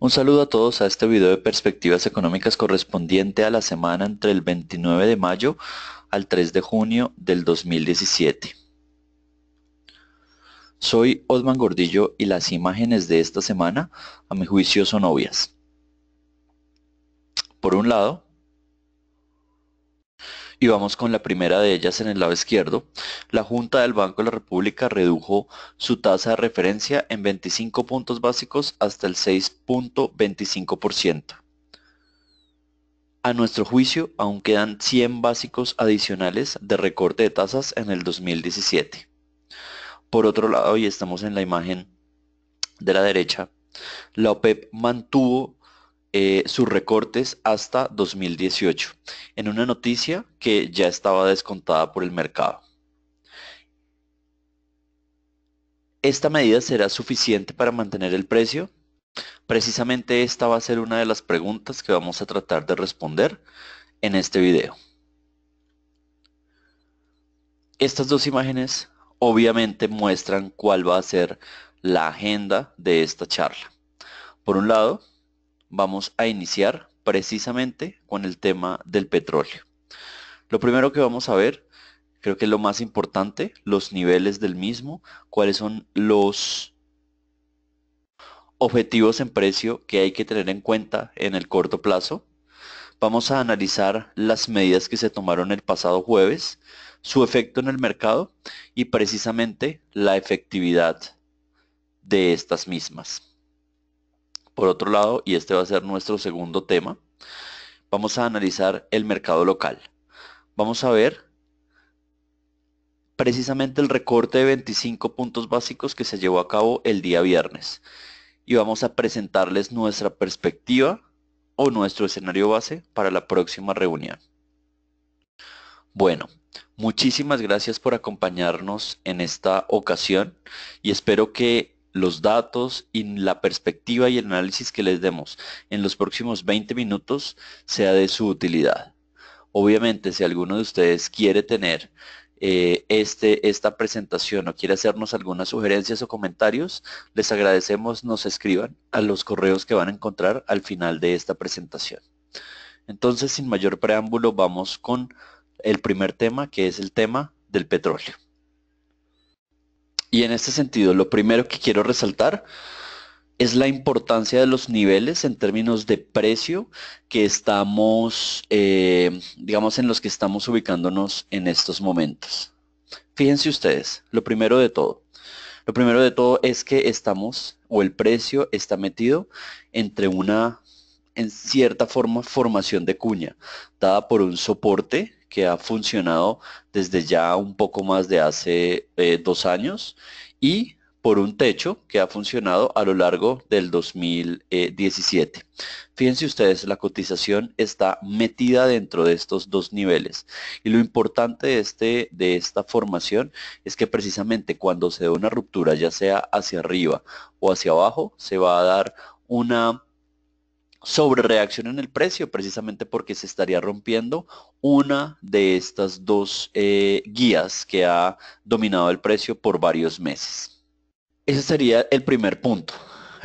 Un saludo a todos a este video de perspectivas económicas correspondiente a la semana entre el 29 de mayo al 3 de junio del 2017. Soy Osman Gordillo y las imágenes de esta semana, a mi juicio, son obvias. Por un lado, y vamos con la primera de ellas en el lado izquierdo, la Junta del Banco de la República redujo su tasa de referencia en 25 puntos básicos hasta el 6.25%. A nuestro juicio, aún quedan 100 básicos adicionales de recorte de tasas en el 2017. Por otro lado, y estamos en la imagen de la derecha, la OPEP mantuvo sus recortes hasta 2018, en una noticia que ya estaba descontada por el mercado. ¿Esta medida será suficiente para mantener el precio? Precisamente esta va a ser una de las preguntas que vamos a tratar de responder en este video. Estas dos imágenes obviamente muestran cuál va a ser la agenda de esta charla. Por un lado, vamos a iniciar precisamente con el tema del petróleo. Lo primero que vamos a ver, creo que es lo más importante, los niveles del mismo, cuáles son los objetivos en precio que hay que tener en cuenta en el corto plazo. Vamos a analizar las medidas que se tomaron el pasado jueves, su efecto en el mercado y precisamente la efectividad de estas mismas. Por otro lado, y este va a ser nuestro segundo tema, vamos a analizar el mercado local. Vamos a ver precisamente el recorte de 25 puntos básicos que se llevó a cabo el día viernes y vamos a presentarles nuestra perspectiva o nuestro escenario base para la próxima reunión. Bueno, muchísimas gracias por acompañarnos en esta ocasión y espero que los datos y la perspectiva y el análisis que les demos en los próximos 20 minutos sea de su utilidad. Obviamente, si alguno de ustedes quiere tener esta presentación o quiere hacernos algunas sugerencias o comentarios, les agradecemos nos escriban a los correos que van a encontrar al final de esta presentación. Entonces, sin mayor preámbulo, vamos con el primer tema, que es el tema del petróleo. Y en este sentido, lo primero que quiero resaltar es la importancia de los niveles en términos de precio que estamos, digamos, en los que estamos ubicándonos en estos momentos. Fíjense ustedes, lo primero de todo es que estamos, o el precio está metido entre una, en cierta forma, formación de cuña, dada por un soporte que ha funcionado desde ya un poco más de hace 2 años y por un techo que ha funcionado a lo largo del 2017. Fíjense ustedes, la cotización está metida dentro de estos dos niveles y lo importante de esta formación es que precisamente cuando se da una ruptura, ya sea hacia arriba o hacia abajo, se va a dar una sobre reacción en el precio, precisamente porque se estaría rompiendo una de estas dos guías que ha dominado el precio por varios meses. Ese sería el primer punto.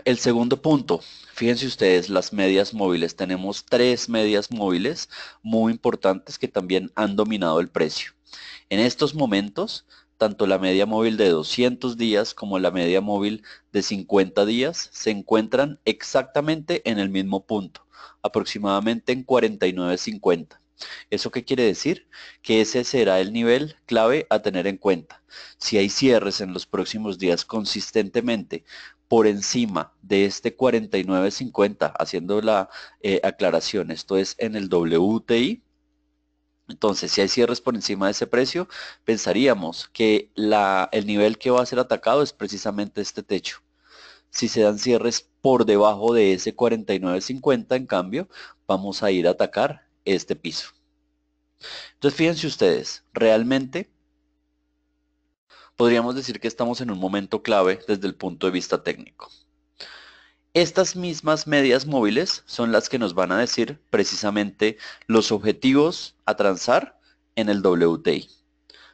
El segundo punto, fíjense ustedes, las medias móviles. Tenemos tres medias móviles muy importantes que también han dominado el precio. En estos momentos, tanto la media móvil de 200 días como la media móvil de 50 días se encuentran exactamente en el mismo punto, aproximadamente en 49.50. ¿Eso qué quiere decir? Que ese será el nivel clave a tener en cuenta. Si hay cierres en los próximos días consistentemente por encima de este 49.50, haciendo la aclaración, esto es en el WTI, entonces, si hay cierres por encima de ese precio, pensaríamos que el nivel que va a ser atacado es precisamente este techo. Si se dan cierres por debajo de ese 49.50, en cambio, vamos a ir a atacar este piso. Entonces, fíjense ustedes, realmente podríamos decir que estamos en un momento clave desde el punto de vista técnico. Estas mismas medias móviles son las que nos van a decir precisamente los objetivos a transar en el WTI.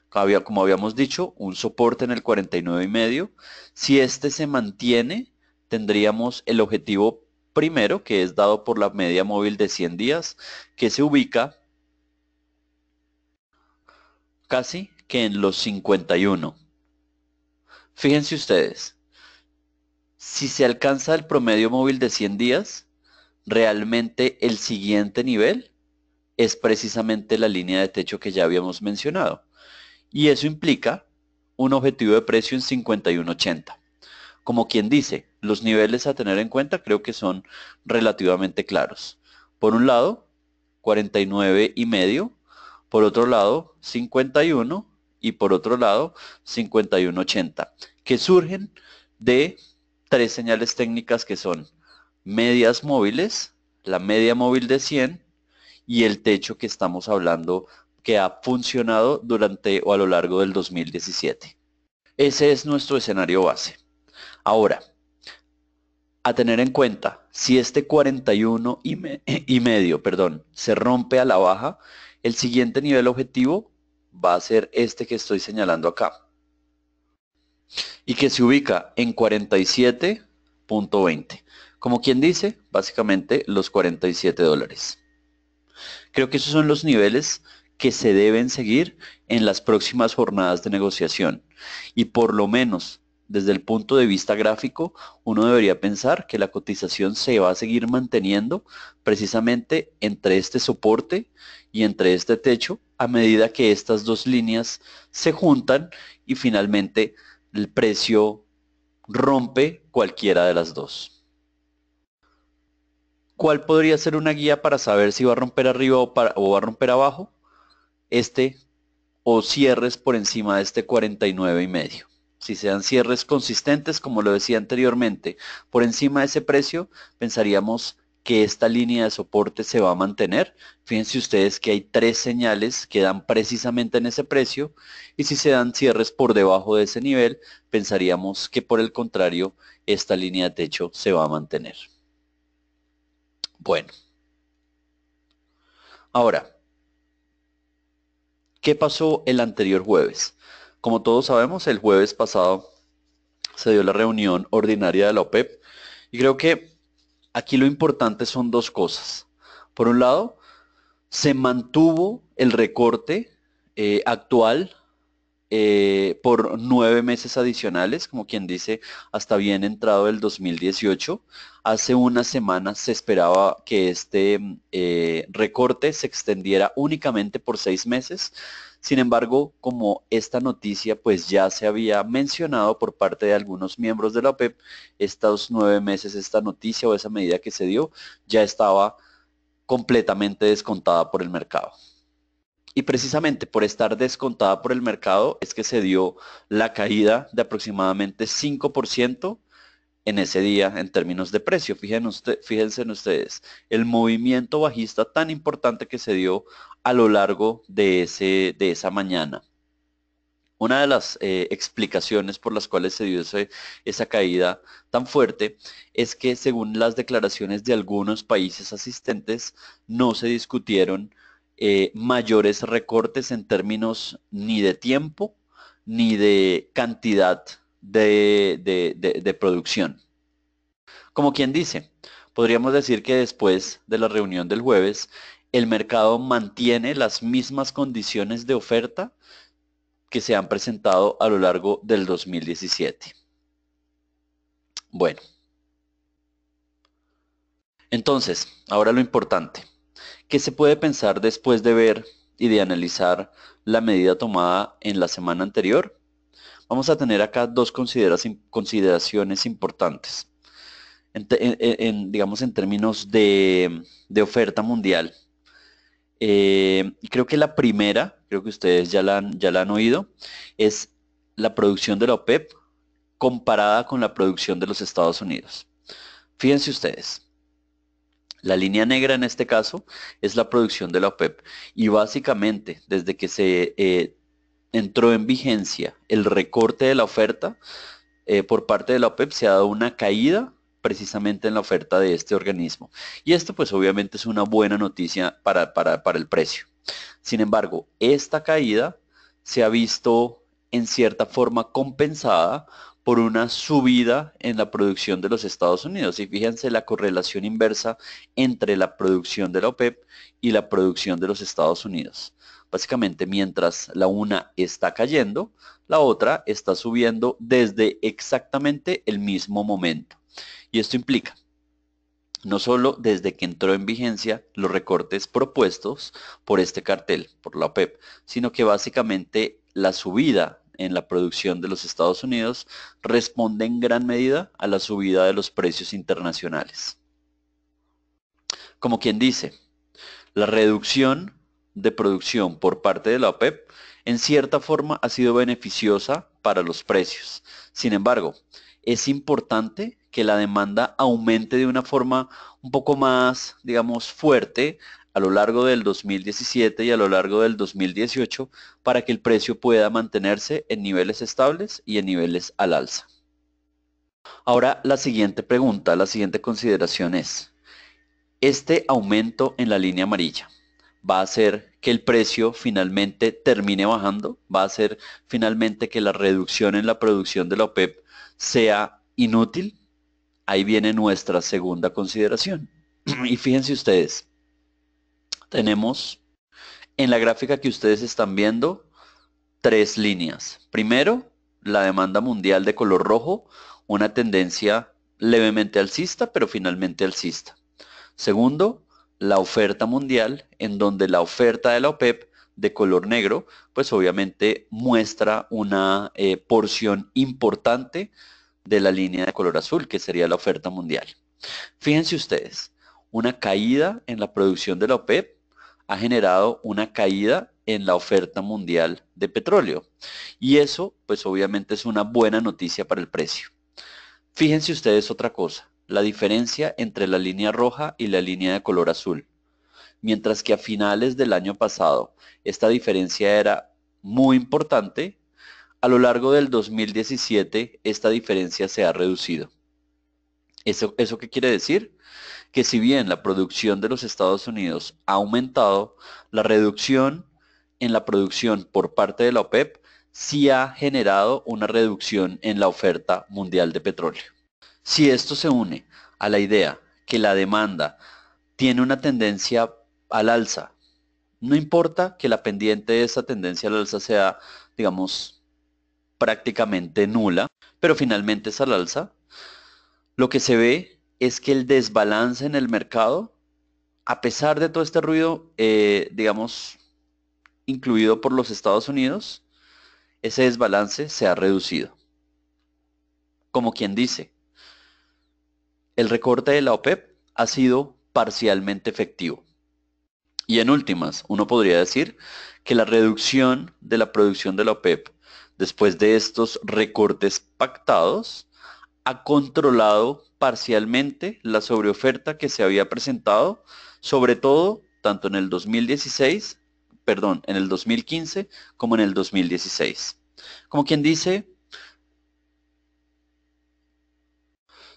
Como habíamos dicho, un soporte en el 49.5. Si este se mantiene, tendríamos el objetivo primero, que es dado por la media móvil de 100 días, que se ubica casi que en los 51. Fíjense ustedes, si se alcanza el promedio móvil de 100 días, realmente el siguiente nivel es precisamente la línea de techo que ya habíamos mencionado. Y eso implica un objetivo de precio en 51.80. Como quien dice, los niveles a tener en cuenta creo que son relativamente claros. Por un lado, 49.5, por otro lado, 51 y por otro lado, 51.80, que surgen de tres señales técnicas que son medias móviles, la media móvil de 100 y el techo que estamos hablando que ha funcionado durante o a lo largo del 2017. Ese es nuestro escenario base. Ahora, a tener en cuenta, si este 41 y medio, perdón, se rompe a la baja, el siguiente nivel objetivo va a ser este que estoy señalando acá y que se ubica en 47.20. Como quien dice, básicamente los $47. Creo que esos son los niveles que se deben seguir en las próximas jornadas de negociación. Y por lo menos desde el punto de vista gráfico, uno debería pensar que la cotización se va a seguir manteniendo precisamente entre este soporte y entre este techo a medida que estas dos líneas se juntan y finalmente el precio rompe cualquiera de las dos. ¿Cuál podría ser una guía para saber si va a romper arriba o va a romper abajo? Este o cierres por encima de este 49.5. Si sean cierres consistentes, como lo decía anteriormente, por encima de ese precio, pensaríamos que esta línea de soporte se va a mantener. Fíjense ustedes que hay tres señales que dan precisamente en ese precio y si se dan cierres por debajo de ese nivel, pensaríamos que por el contrario, esta línea de techo se va a mantener. Bueno, ahora, ¿qué pasó el anterior jueves? Como todos sabemos, el jueves pasado se dio la reunión ordinaria de la OPEP y creo que aquí lo importante son dos cosas. Por un lado, se mantuvo el recorte actual por 9 meses adicionales, como quien dice, hasta bien entrado el 2018. Hace unas semanas se esperaba que este recorte se extendiera únicamente por 6 meses. Sin embargo, como esta noticia pues ya se había mencionado por parte de algunos miembros de la OPEP, estos 9 meses, esta noticia o esa medida que se dio ya estaba completamente descontada por el mercado. Y precisamente por estar descontada por el mercado es que se dio la caída de aproximadamente 5% en ese día en términos de precio. Fíjense en ustedes, el movimiento bajista tan importante que se dio a lo largo de esa mañana. Una de las explicaciones por las cuales se dio esa caída tan fuerte es que según las declaraciones de algunos países asistentes, no se discutieron mayores recortes en términos ni de tiempo ni de cantidad de producción. Como quien dice, podríamos decir que después de la reunión del jueves, el mercado mantiene las mismas condiciones de oferta que se han presentado a lo largo del 2017. Bueno, entonces, ahora lo importante. ¿Qué se puede pensar después de ver y de analizar la medida tomada en la semana anterior? Vamos a tener acá dos consideraciones importantes. Digamos, en términos de oferta mundial. Y creo que la primera, creo que ustedes ya la han oído, es la producción de la OPEP comparada con la producción de los Estados Unidos. Fíjense ustedes, la línea negra en este caso es la producción de la OPEP y básicamente desde que se entró en vigencia el recorte de la oferta por parte de la OPEP se ha dado una caída precisamente en la oferta de este organismo. Y esto pues obviamente es una buena noticia para el precio. Sin embargo, esta caída se ha visto en cierta forma compensada por una subida en la producción de los Estados Unidos. Y fíjense la correlación inversa entre la producción de la OPEP y la producción de los Estados Unidos. Básicamente, mientras la una está cayendo, la otra está subiendo desde exactamente el mismo momento. Y esto implica no solo desde que entró en vigencia los recortes propuestos por este cartel, por la OPEP, sino que básicamente la subida en la producción de los Estados Unidos responde en gran medida a la subida de los precios internacionales. Como quien dice, la reducción de producción por parte de la OPEP en cierta forma ha sido beneficiosa para los precios. Sin embargo, es importante que la demanda aumente de una forma un poco más, digamos, fuerte a lo largo del 2017 y a lo largo del 2018 para que el precio pueda mantenerse en niveles estables y en niveles al alza. Ahora, la siguiente pregunta, la siguiente consideración es, este aumento en la línea amarilla va a hacer que el precio finalmente termine bajando, va a hacer finalmente que la reducción en la producción de la OPEP sea inútil. Ahí viene nuestra segunda consideración. Y fíjense ustedes, tenemos en la gráfica que ustedes están viendo tres líneas. Primero, la demanda mundial de color rojo, una tendencia levemente alcista, pero finalmente alcista. Segundo, la oferta mundial, en donde la oferta de la OPEP de color negro, pues obviamente muestra una porción importante de la línea de color azul, que sería la oferta mundial. Fíjense ustedes, una caída en la producción de la OPEP ha generado una caída en la oferta mundial de petróleo. Y eso, pues obviamente es una buena noticia para el precio. Fíjense ustedes otra cosa, la diferencia entre la línea roja y la línea de color azul. Mientras que a finales del año pasado esta diferencia era muy importante, a lo largo del 2017 esta diferencia se ha reducido. ¿Eso qué quiere decir? Que si bien la producción de los Estados Unidos ha aumentado, la reducción en la producción por parte de la OPEP sí ha generado una reducción en la oferta mundial de petróleo. Si esto se une a la idea que la demanda tiene una tendencia al alza, no importa que la pendiente de esa tendencia al alza sea, digamos, prácticamente nula, pero finalmente es al alza, lo que se ve es que el desbalance en el mercado, a pesar de todo este ruido, digamos, incluido por los Estados Unidos, ese desbalance se ha reducido. Como quien dice, el recorte de la OPEP ha sido parcialmente efectivo. Y en últimas, uno podría decir que la reducción de la producción de la OPEP después de estos recortes pactados ha controlado parcialmente la sobreoferta que se había presentado, sobre todo tanto en el 2016, perdón, en el 2015 como en el 2016. Como quien dice,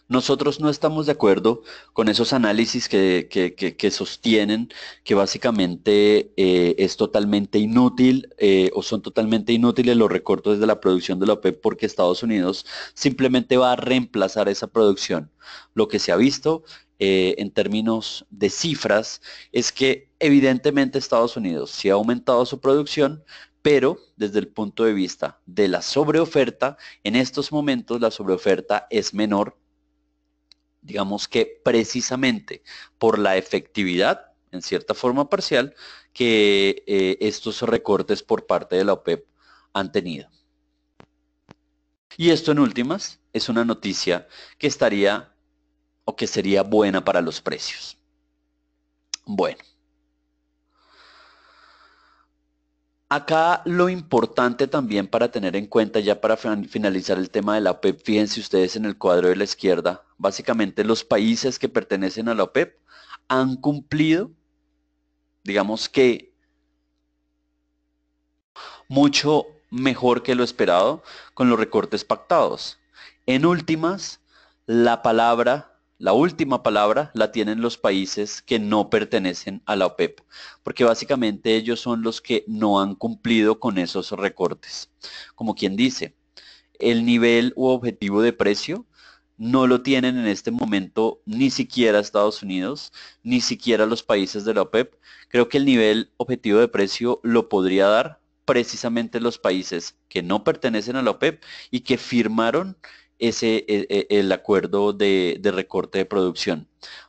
nosotros no estamos de acuerdo con esos análisis que sostienen que básicamente es totalmente inútil o son totalmente inútiles los recortes de la producción de la OPEP porque Estados Unidos simplemente va a reemplazar esa producción. Lo que se ha visto en términos de cifras es que evidentemente Estados Unidos sí ha aumentado su producción, pero desde el punto de vista de la sobreoferta, en estos momentos la sobreoferta es menor, digamos que precisamente por la efectividad, en cierta forma parcial, que estos recortes por parte de la OPEP han tenido. Y esto en últimas es una noticia que estaría o que sería buena para los precios. Bueno, acá lo importante también para tener en cuenta, ya para finalizar el tema de la OPEP, fíjense ustedes en el cuadro de la izquierda, básicamente los países que pertenecen a la OPEP han cumplido, digamos que mucho mejor que lo esperado con los recortes pactados. En últimas, la última palabra la tienen los países que no pertenecen a la OPEP, porque básicamente ellos son los que no han cumplido con esos recortes. Como quien dice, el nivel u objetivo de precio no lo tienen en este momento ni siquiera Estados Unidos, ni siquiera los países de la OPEP. Creo que el nivel objetivo de precio lo podría dar precisamente los países que no pertenecen a la OPEP y que firmaron el acuerdo de recorte de producción.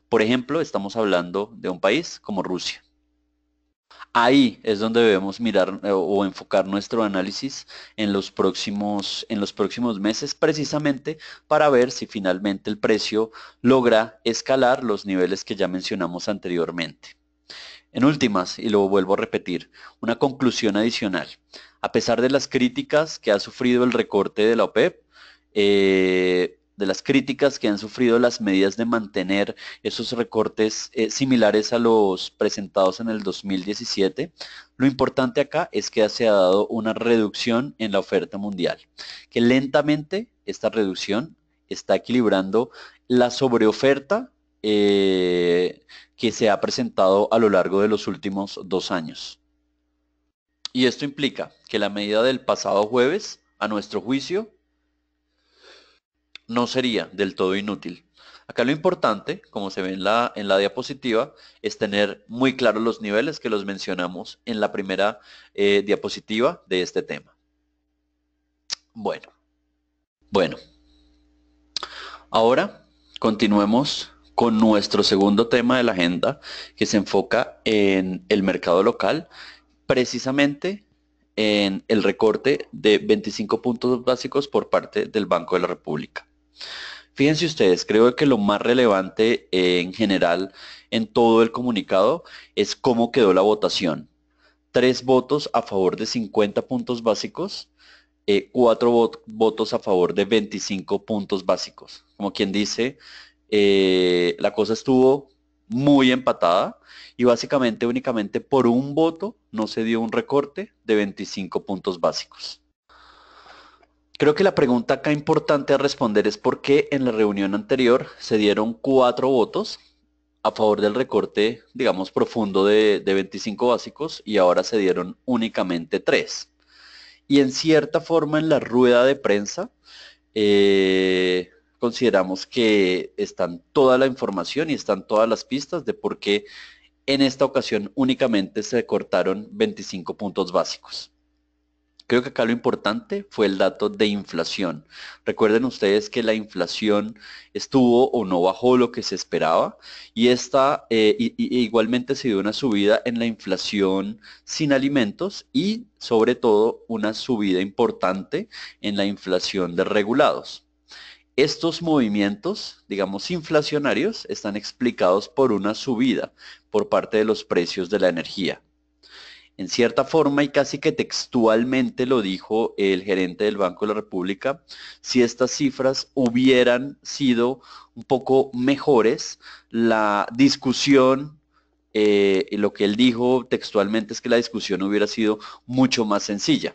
Por ejemplo, estamos hablando de un país como Rusia. Ahí es donde debemos mirar o enfocar nuestro análisis en los próximos meses, precisamente para ver si finalmente el precio logra escalar los niveles que ya mencionamos anteriormente. En últimas, y lo vuelvo a repetir, una conclusión adicional. A pesar de las críticas que ha sufrido el recorte de la OPEP, de las críticas que han sufrido las medidas de mantener esos recortes similares a los presentados en el 2017, lo importante acá es que se ha dado una reducción en la oferta mundial, que lentamente esta reducción está equilibrando la sobreoferta que se ha presentado a lo largo de los últimos 2 años. Y esto implica que la medida del pasado jueves, a nuestro juicio, no sería del todo inútil. Acá lo importante, como se ve en la diapositiva, es tener muy claros los niveles que los mencionamos en la primera diapositiva de este tema. Bueno, bueno. Ahora continuemos con nuestro segundo tema de la agenda, que se enfoca en el mercado local, precisamente en el recorte de 25 puntos básicos por parte del Banco de la República. Fíjense ustedes, creo que lo más relevante en general en todo el comunicado es cómo quedó la votación. 3 votos a favor de 50 puntos básicos, 4 votos a favor de 25 puntos básicos. Como quien dice, la cosa estuvo muy empatada y básicamente únicamente por un voto no se dio un recorte de 25 puntos básicos. Creo que la pregunta acá importante a responder es por qué en la reunión anterior se dieron 4 votos a favor del recorte, digamos, profundo de 25 básicos y ahora se dieron únicamente 3. Y en cierta forma en la rueda de prensa consideramos que están toda la información y están todas las pistas de por qué en esta ocasión únicamente se cortaron 25 puntos básicos. Creo que acá lo importante fue el dato de inflación. Recuerden ustedes que la inflación estuvo o no bajó lo que se esperaba y esta igualmente se dio una subida en la inflación sin alimentos y sobre todo una subida importante en la inflación de regulados. Estos movimientos, digamos, inflacionarios, están explicados por una subida por parte de los precios de la energía. En cierta forma y casi que textualmente lo dijo el gerente del Banco de la República, si estas cifras hubieran sido un poco mejores, la discusión, lo que él dijo textualmente es que la discusión hubiera sido mucho más sencilla.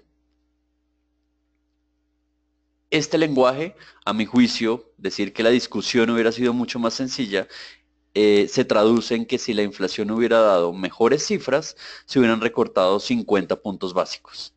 Este lenguaje, a mi juicio, decir que la discusión hubiera sido mucho más sencilla, se traduce en que si la inflación hubiera dado mejores cifras, se hubieran recortado 50 puntos básicos.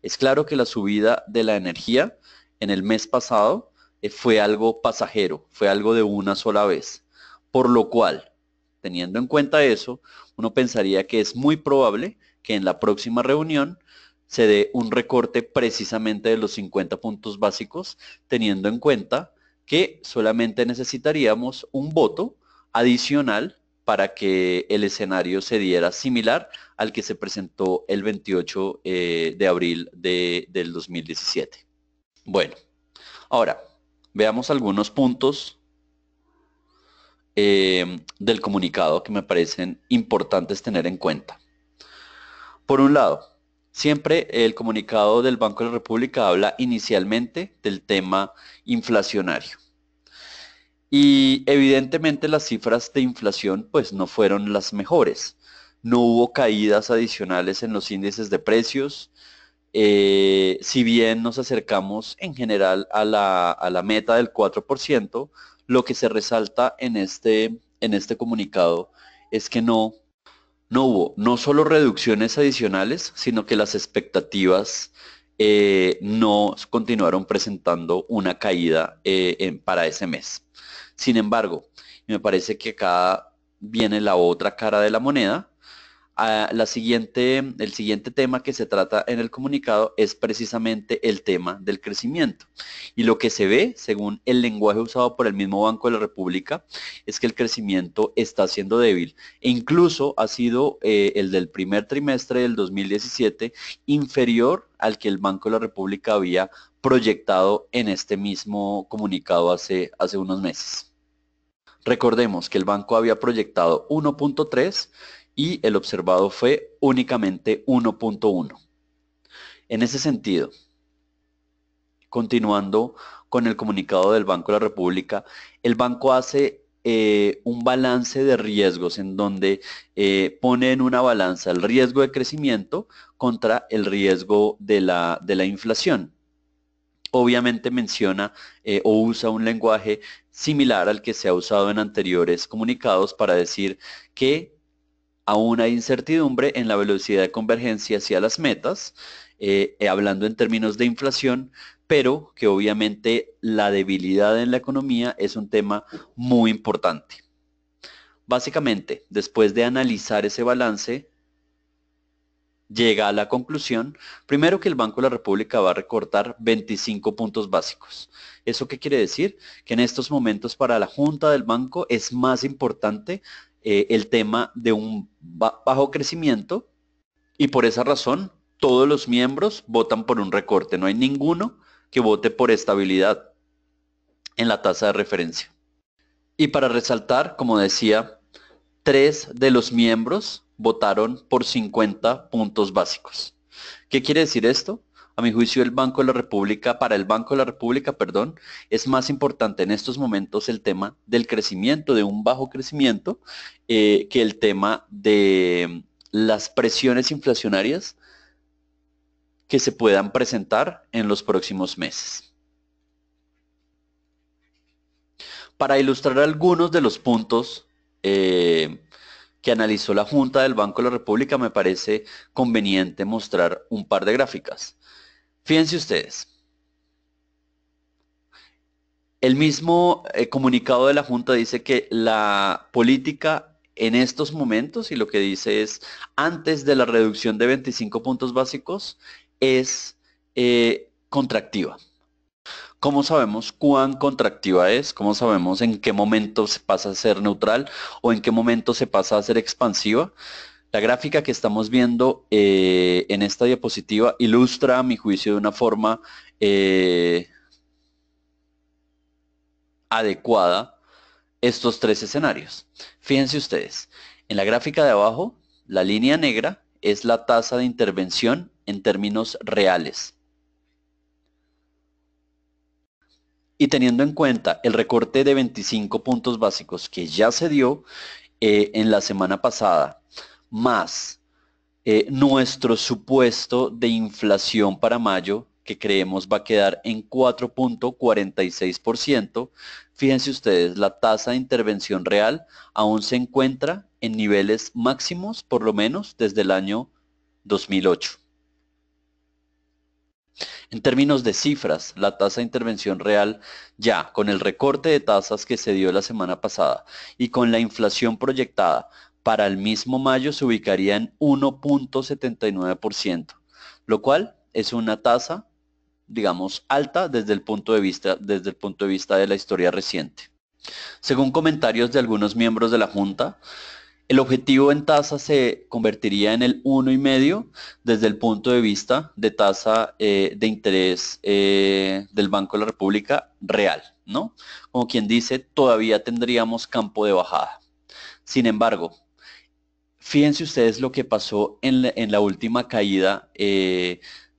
Es claro que la subida de la energía en el mes pasado fue algo pasajero, fue algo de una sola vez, por lo cual, teniendo en cuenta eso, uno pensaría que es muy probable que en la próxima reunión se dé un recorte precisamente de los 50 puntos básicos, teniendo en cuenta que solamente necesitaríamos un voto adicional para que el escenario se diera similar al que se presentó el 28 de abril del 2017. Bueno, ahora veamos algunos puntos del comunicado que me parecen importantes tener en cuenta. Por un lado, siempre el comunicado del Banco de la República habla inicialmente del tema inflacionario. Y evidentemente las cifras de inflación pues no fueron las mejores. No hubo caídas adicionales en los índices de precios. Si bien nos acercamos en general a la meta del 4%, lo que se resalta en este comunicado es que no hubo no solo reducciones adicionales, sino que las expectativas no continuaron presentando una caída para ese mes. Sin embargo, me parece que acá viene la otra cara de la moneda. El siguiente tema que se trata en el comunicado es precisamente el tema del crecimiento. Y lo que se ve, según el lenguaje usado por el mismo Banco de la República, es que el crecimiento está siendo débil e incluso ha sido el del primer trimestre del 2017 inferior al que el Banco de la República había proyectado en este mismo comunicado hace unos meses. Recordemos que el banco había proyectado 1.3 y el observado fue únicamente 1.1. En ese sentido, continuando con el comunicado del Banco de la República, el banco hace un balance de riesgos en donde pone en una balanza el riesgo de crecimiento contra el riesgo de la inflación. Obviamente menciona o usa un lenguaje similar al que se ha usado en anteriores comunicados para decir que aún hay incertidumbre en la velocidad de convergencia hacia las metas, hablando en términos de inflación, pero que obviamente la debilidad en la economía es un tema muy importante. Básicamente, después de analizar ese balance, llega a la conclusión, primero, que el Banco de la República va a recortar 25 puntos básicos. ¿Eso qué quiere decir? Que en estos momentos para la Junta del Banco es más importante el tema de un bajo crecimiento y por esa razón todos los miembros votan por un recorte. No hay ninguno que vote por estabilidad en la tasa de referencia. Y para resaltar, como decía, 3 de los miembros votaron por 50 puntos básicos. ¿Qué quiere decir esto? A mi juicio, para el Banco de la República, perdón, es más importante en estos momentos el tema del crecimiento, de un bajo crecimiento, que el tema de las presiones inflacionarias que se puedan presentar en los próximos meses. Para ilustrar algunos de los puntos que analizó la Junta del Banco de la República, me parece conveniente mostrar un par de gráficas. Fíjense ustedes, el mismo comunicado de la Junta dice que la política en estos momentos, y lo que dice es antes de la reducción de 25 puntos básicos, es contractiva. ¿Cómo sabemos cuán contractiva es? ¿Cómo sabemos en qué momento se pasa a ser neutral o en qué momento se pasa a ser expansiva? La gráfica que estamos viendo en esta diapositiva ilustra, a mi juicio, de una forma adecuada estos tres escenarios. Fíjense ustedes, en la gráfica de abajo, la línea negra es la tasa de intervención en términos reales. Y teniendo en cuenta el recorte de 25 puntos básicos que ya se dio en la semana pasada, más nuestro supuesto de inflación para mayo, que creemos va a quedar en 4.46%, fíjense ustedes, la tasa de intervención real aún se encuentra en niveles máximos, por lo menos desde el año 2008. En términos de cifras, la tasa de intervención real ya con el recorte de tasas que se dio la semana pasada y con la inflación proyectada para el mismo mayo se ubicaría en 1.79%, lo cual es una tasa, digamos, alta desde el punto de vista de la historia reciente. Según comentarios de algunos miembros de la Junta, el objetivo en tasa se convertiría en el 1,5 desde el punto de vista de tasa de interés del Banco de la República real, ¿no? Como quien dice, todavía tendríamos campo de bajada. Sin embargo, fíjense ustedes lo que pasó en la última caída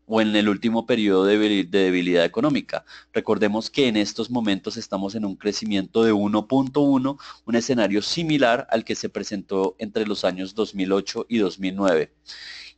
o en el último periodo de debilidad económica. Recordemos que en estos momentos estamos en un crecimiento de 1.1, un escenario similar al que se presentó entre los años 2008 y 2009.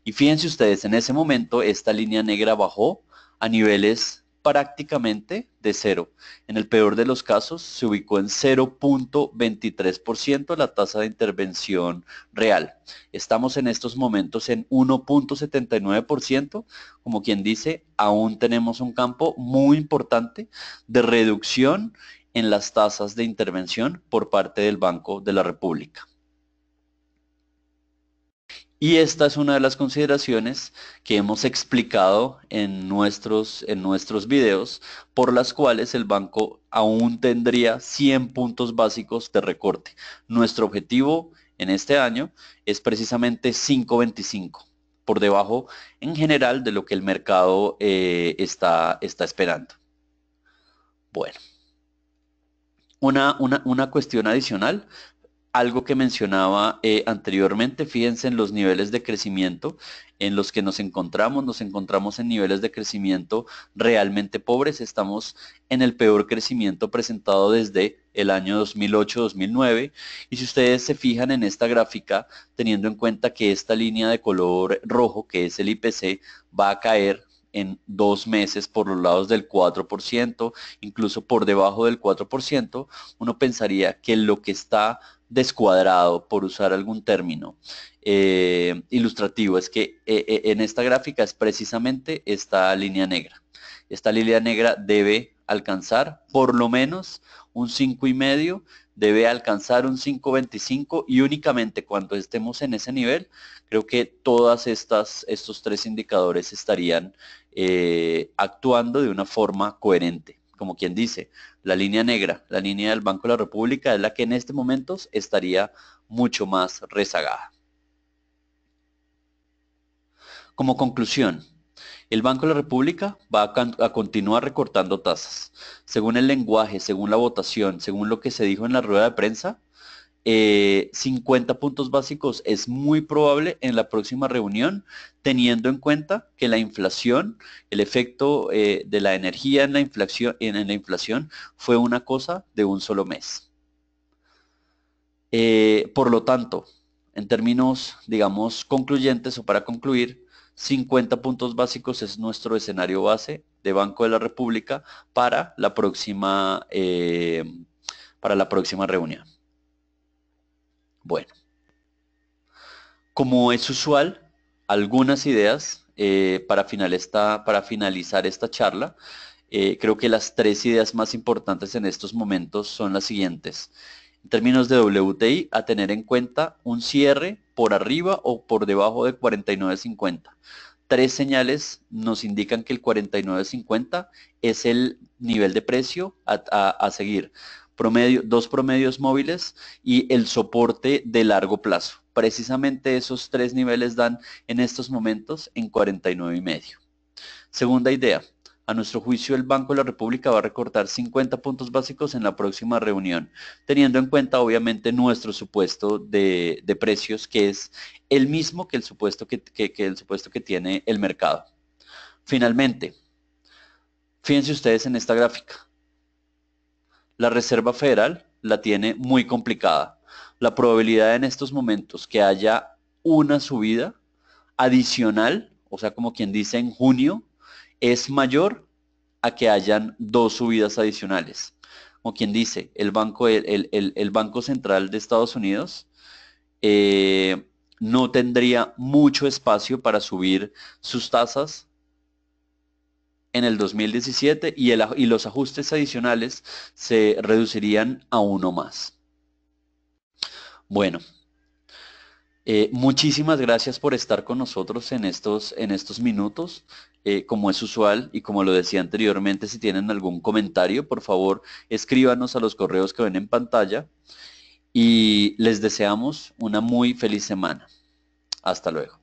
Y fíjense ustedes, en ese momento esta línea negra bajó a niveles prácticamente de cero. En el peor de los casos se ubicó en 0.23% la tasa de intervención real. Estamos en estos momentos en 1.79%, como quien dice, aún tenemos un campo muy importante de reducción en las tasas de intervención por parte del Banco de la República. Y esta es una de las consideraciones que hemos explicado en nuestros videos, por las cuales el banco aún tendría 100 puntos básicos de recorte. Nuestro objetivo en este año es precisamente 5.25, por debajo en general de lo que el mercado está esperando. Bueno, una cuestión adicional. Algo que mencionaba anteriormente, fíjense en los niveles de crecimiento en los que nos encontramos en niveles de crecimiento realmente pobres, estamos en el peor crecimiento presentado desde el año 2008-2009, y si ustedes se fijan en esta gráfica, teniendo en cuenta que esta línea de color rojo, que es el IPC, va a caer en 2 meses por los lados del 4%, incluso por debajo del 4%, uno pensaría que lo que está descuadrado, por usar algún término ilustrativo, es que en esta gráfica es precisamente esta línea negra. Esta línea negra debe alcanzar por lo menos un 5,5, debe alcanzar un 5.25, y únicamente cuando estemos en ese nivel, creo que estos tres indicadores estarían actuando de una forma coherente. Como quien dice, la línea negra, la línea del Banco de la República, es la que en este momento estaría mucho más rezagada. Como conclusión, el Banco de la República va a continuar recortando tasas. Según el lenguaje, según la votación, según lo que se dijo en la rueda de prensa, 50 puntos básicos es muy probable en la próxima reunión, teniendo en cuenta que la inflación, el efecto de la energía en la inflación fue una cosa de un solo mes. Por lo tanto, en términos, digamos, concluyentes o para concluir, 50 puntos básicos es nuestro escenario base de Banco de la República para la próxima reunión. Bueno, como es usual, algunas ideas para finalizar esta charla. Creo que las 3 ideas más importantes en estos momentos son las siguientes. En términos de WTI, a tener en cuenta un cierre por arriba o por debajo de 49.50. 3 señales nos indican que el 49.50 es el nivel de precio a seguir. 2 promedios móviles y el soporte de largo plazo. Precisamente esos 3 niveles dan en estos momentos en 49.5. Segunda idea. A nuestro juicio, el Banco de la República va a recortar 50 puntos básicos en la próxima reunión, teniendo en cuenta obviamente nuestro supuesto de precios, que es el mismo que el supuesto que tiene el mercado. Finalmente, fíjense ustedes en esta gráfica. La Reserva Federal la tiene muy complicada. La probabilidad en estos momentos que haya una subida adicional, o sea, como quien dice en junio, es mayor a que hayan 2 subidas adicionales. Como quien dice, el Banco Central de Estados Unidos no tendría mucho espacio para subir sus tasas en el 2017, y los ajustes adicionales se reducirían a 1 más. Bueno, muchísimas gracias por estar con nosotros en estos minutos. Como es usual y como lo decía anteriormente, si tienen algún comentario, por favor, escríbanos a los correos que ven en pantalla, y les deseamos una muy feliz semana. Hasta luego.